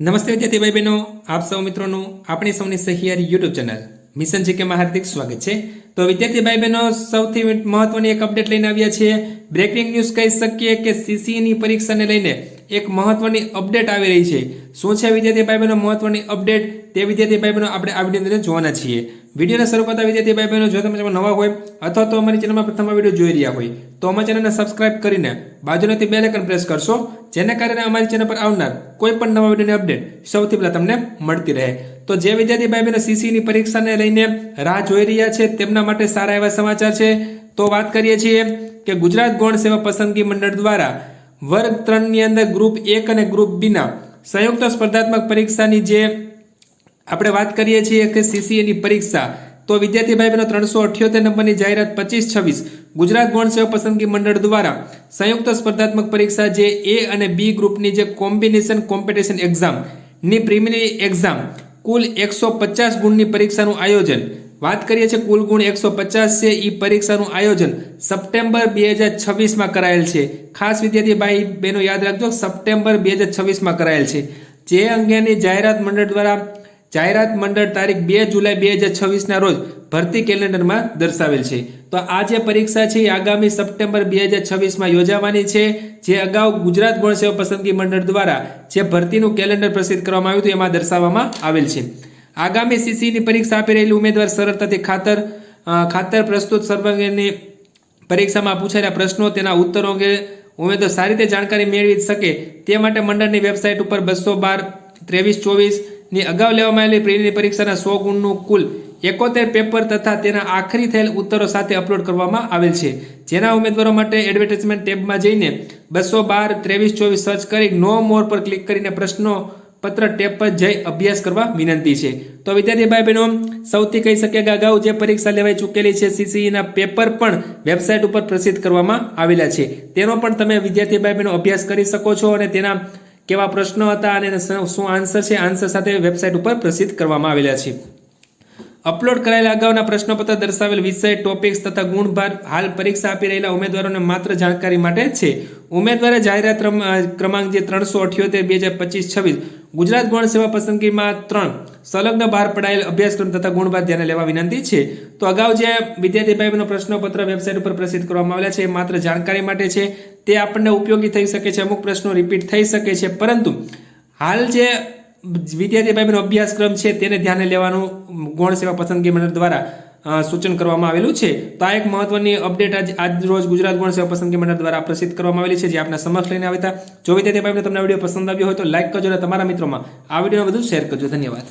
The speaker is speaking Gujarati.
નમસ્તે વિદ્યાર્થી ભાઈ બહેનો, આપ સૌ મિત્રોનું આપણી સૌની સહિયારી યુટ્યુબ ચેનલ મિશન જીકેમાં હાર્દિક સ્વાગત છે। તો વિદ્યાર્થી ભાઈ બહેનો, સૌથી મહત્વની એક અપડેટ લઈને આવ્યા છીએ। બ્રેકિંગ ન્યૂઝ કહી શકીએ કે સીસીની પરીક્ષાને લઈને એક મહત્વની અપડેટ આવી રહી છે। શું છે વિદ્યાર્થી ભાઈ બહેનો મહત્વની અપડેટ, તે વિદ્યાર્થી ભાઈ બહેનો આપણે આ વિડીયોની અંદર જોવાના છીએ। વિડીયોને શરૂ કરતા વિદ્યાર્થી ભાઈ બહેનો, જો તમે નવા હોય અથવા તો અમારી ચેનલમાં પ્રથમ વિડીયો જોઈ રહ્યા હોય તો અમારી ચેનલને સબસ્ક્રાઇબ કરીને બાજુની બેલ આઇકન પ્રેસ કરશો, જેના કારણે અમારી ચેનલ પર આવનાર કોઈ પણ નવા વિડીયોની અપડેટ સૌથી પહેલા તમને મળતી રહે। તો જે વિદ્યાર્થી ભાઈ બહેનો સીસીની પરીક્ષાને લઈને રાહ જોઈ રહ્યા છે તેમના માટે સારા એવા સમાચાર છે। તો વાત કરીએ છીએ કે ગુજરાત ગૌણ સેવા પસંદગી મંડળ દ્વારા વર્ગ 3 ની અંદર ગ્રુપ 1 અને ગ્રુપ 2 ના સંયુક્ત સ્પર્ધાત્મક પરીક્ષાની જે આપણે વાત કરીએ છીએ કે સીસીની પરીક્ષા, તો વિદ્યાર્થી ભાઈ બહેનો 378 નંબરની જાહેરાત 25-26 ગુજરાત ગૌણ સેવા પસંદગી મંડળ દ્વારા સંયુક્ત સ્પર્ધાત્મક પરીક્ષા જે એ અને બી ગ્રુપની જે કોમ્બિનેશન કોમ્પિટિશન એક્ઝામ ની પ્રિલિમિનરી એક્ઝામ કુલ 150 ગુણની પરીક્ષાનું આયોજન, વાત કરીએ છીએ કુલ ગુણ 150 છે, એ પરીક્ષાનું આયોજન સપ્ટેમ્બર 2026 માં કરાયેલ છે। ખાસ વિદ્યાર્થી ભાઈ બહેનો યાદ રાખજો, સપ્ટેમ્બર 2026 માં કરાયેલ છે। જે અંગેની જાહેરાત મંડળ તારીખ 2 જુલાઈ 2026 ના રોજ ભરતી કેલેન્ડરમાં દર્શાવેલ છે। તો આ જે પરીક્ષા છે એ આગામી સપ્ટેમ્બર 2026 માં યોજાવાની છે, જે અગાઉ ગુજરાત ગૌણ સેવા પસંદગી મંડળ દ્વારા જે ભરતીનું કેલેન્ડર પ્રસિદ્ધ કરવામાં આવ્યું હતું એમાં દર્શાવવામાં આવેલ છે। આગામી સીસીની પરીક્ષા આપી રહેલી ઉમેદવાર સરળતાથી ખાતર પ્રસ્તુત સર્વાંગીની પરીક્ષામાં પૂછાયેલા પ્રશ્નો તેના ઉત્તરો અંગે ઉમેદવાર સારી રીતે જાણકારી મેળવી શકે તે માટે મંડળની વેબસાઇટ ઉપર 212-23-24 ની અગાઉ લેવામાં આવેલી પ્રિલિમિનરી પરીક્ષાના 100 ગુણનું કુલ 71 પેપર તથા તેના આખરી થયેલ ઉત્તરો સાથે અપલોડ કરવામાં આવેલ છે, જેના ઉમેદવારો માટે એડવર્ટાઇઝમેન્ટ ટેબમાં જઈને 212-23-24 સર્ચ કરી નો મોર પર ક્લિક કરીને પ્રશ્નો પત્ર ટેબ પર જઈ અભ્યાસ કરવા વિનંતી છે। તો વિદ્યાર્થી ભાઈ બહેનો, સૌથી કહી શકીએ કે અગાઉ જે પરીક્ષા લેવાઈ ચૂકેલી છે સીસીના પેપર પણ વેબસાઇટ ઉપર પ્રસિદ્ધ કરવામાં આવેલા છે, તેનો પણ તમે વિદ્યાર્થી ભાઈ બહેનો અભ્યાસ કરી શકો છો અને તેના કેવા પ્રશ્નો હતા અને શું આન્સર છે, આન્સર સાથે વેબસાઇટ ઉપર પ્રસિદ્ધ કરવામાં આવેલા છે। અપલોડ કરાયેલા અગાઉના પ્રશ્નપત્ર દર્શાવેલ વિષય, ટોપિક્સ તથા ગુણભાર હાલ પરીક્ષા આપી રહેલા ઉમેદવારોને માત્ર જાણકારી માટે છે। ઉમેદવારે જાહેરાત ક્રમાંક જે 378/2025-26 ગુજરાત ગૌણ સેવા પસંદગીમાં 3 સંલગ્ન બહાર પડાયેલ અભ્યાસક્રમ તથા ગુણભાર ધ્યાને લેવા વિનંતી છે। તો અગાઉ જે વિદ્યાર્થી ભાઈઓનો પ્રશ્નપત્ર વેબસાઇટ ઉપર પ્રસિદ્ધ કરવામાં આવેલા છે એ માત્ર જાણકારી માટે છે, તે આપણને ઉપયોગી થઈ શકે છે, અમુક પ્રશ્નો રિપીટ થઈ શકે છે, પરંતુ હાલ જે વિદ્યાર્થી ભાઈઓનો અભ્યાસક્રમ છે તેને ધ્યાને લેવાનું ગૌણ સેવા પસંદગી મંડળ દ્વારા સૂચન કરવામાં આવેલું છે। તો આ એક મહત્વની અપડેટ આજ રોજ ગુજરાત ગૌણ સેવા પસંદગી મંડળ દ્વારા પ્રસિદ્ધ કરવામાં આવેલી છે, જે આપના સમક્ષ લઈને આવ્યા હતા। જો વિદ્યાર્થી ભાઈઓને તમને વિડીયો પસંદ આવ્યો હોય તો લાઈક કરજો અને તમારા મિત્રોમાં આ વિડીયોને વધુ શેર કરજો। ધન્યવાદ।